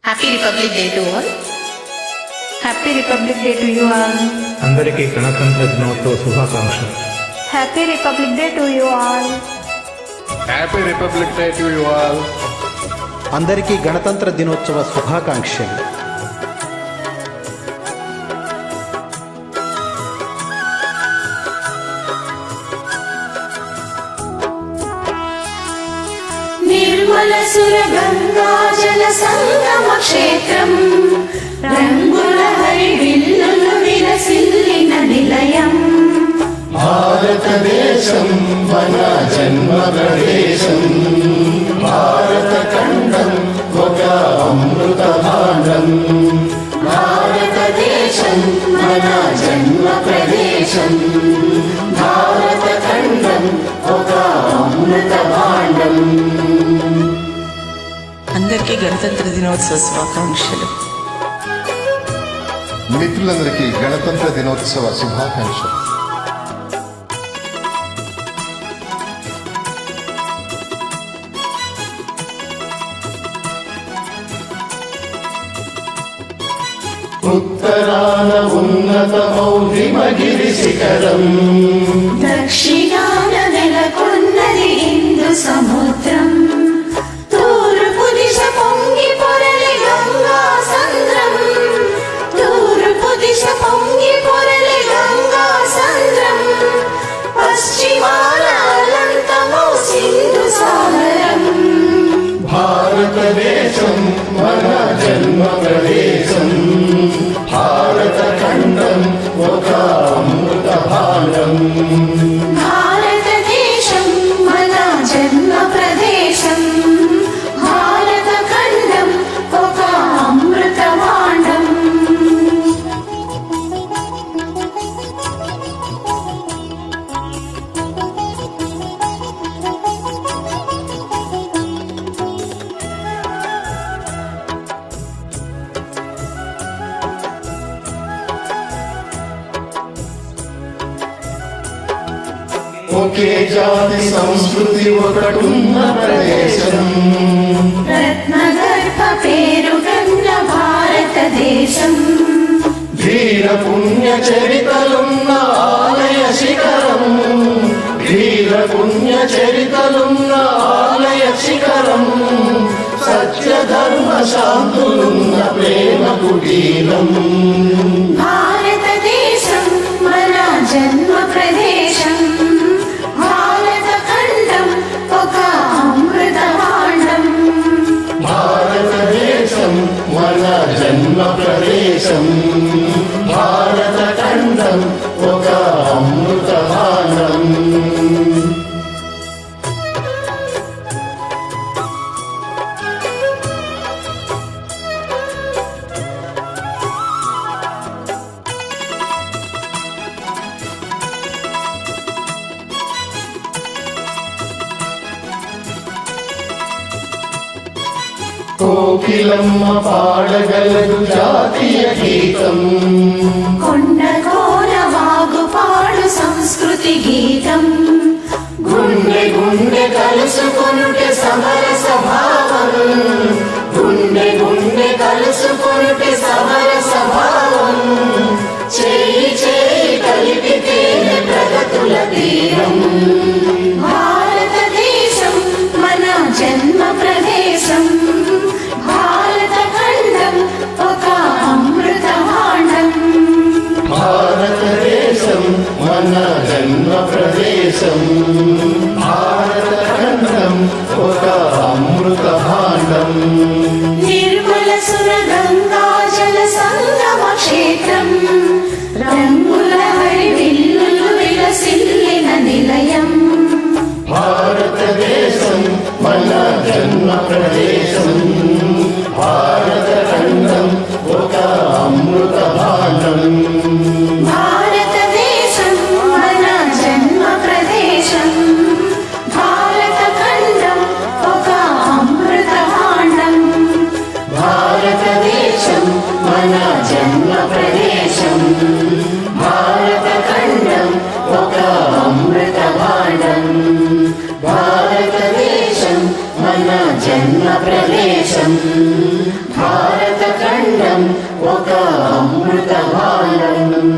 Happy republic day to all. Happy republic day to you all. అందరికీ గణతంత్ర దినోత్సవ శుభాకాంక్షలు. Happy republic day to you all. Happy republic day to you all. అందరికీ గణతంత్ర దినోత్సవ శుభాకాంక్షలు. నిర్మల సుర గంగా జల సంగమ క్షేత్రం, రంగుల హరివిల్లులు విలసిల్లిన నిలయం. భారతదేశం మన జన్మ ప్రదేశం, భారత ఖండం ఒక అమృత భాండం. భారతదేశం మన జన్మ ప్రదేశం, భారత ఖండం ఒక అమృత భాండం. అందరికీ గణతంత్ర దినోత్సవ శుభాకాంక్షలు. మిత్రులందరికీ గణతంత్ర దినోత్సవ శుభాకాంక్షలు. ఉత్తరాన ఉన్నతమౌ హిమగిరి శిఖరం, దక్షిణాన నెలకొన్నది హిందూ సముద్రం. తూర్పు దిశ పొంగి పొరలి గంగా సంద్రం, తూర్పు దిశ పొంగి పొరలి గంగా సంద్రం. పశ్చిమాన అనంతమౌ సింధు సాగరం. భారతదేశం మన జన్మ ప్రదేశం, భారత ఖండం ఒక అమృత భాండం. భారతదేశం మన జన్మ ప్రదేశం, భారత ఖండం ఒక అమృత భాండం. ఒకే జాతి సంస్కృతి ఒకటున్న ప్రదేశం, రత్నగర్భ పేరుగన్న భారతదేశం. ధీర పుణ్య చరితలున్న ఆలయ శిఖరం, ధీర పుణ్య చరితలున్న ఆలయ శిఖరం. సత్య ధర్మ శాంతులున్న ప్రేమ కుటీరం. భారతదేశం మన జన్మ ప్రదేశం, భారత ఖండం ఒక అమృత భాండం. భారతదేశం మన జన్మ ప్రదేశం, భారత ఖండం ఒక అమృత భాండం. కోకిలమ్మ పాడగలదు జాతీయ గీతం, కొండ కోన వాగు పాడు సంస్కృతి గీతం. గుండె గుండె కలుసుకొనుటే సమరస భావం, గుండె గుండె కలుసుకొనుటే సమరస భావం. చేయి చేయి కలిపితేనే ప్రగతుల తీరం. భారతదేశం మన జన్మ ప్రదేశం, భారత ఖండం ఒక అమృత భాండం. భారతదేశం మన జన్మ ప్రదేశం, భారత ఖండం ఒక అమృత భాండం. నిర్మల సుర గంగా జల సంగమ క్షేత్రం, రంగుల హరివిల్లులు విలసిల్లిన నిలయం. భారతదేశం మన జన్మ ప్రదేశం, భారత ఖండం ఒక అమృత భాండం. భారతదేశం మన జన్మ ప్రదేశం, భారత ఖండం ఒక అమృత భాండం. భారతదేశం మన జన్మ ప్రదేశం, భారత ఖండం ఒక అమృత భాండం. భారతదేశం మన జన్మ ప్రదేశం, భారత ఒక అమృత భాండం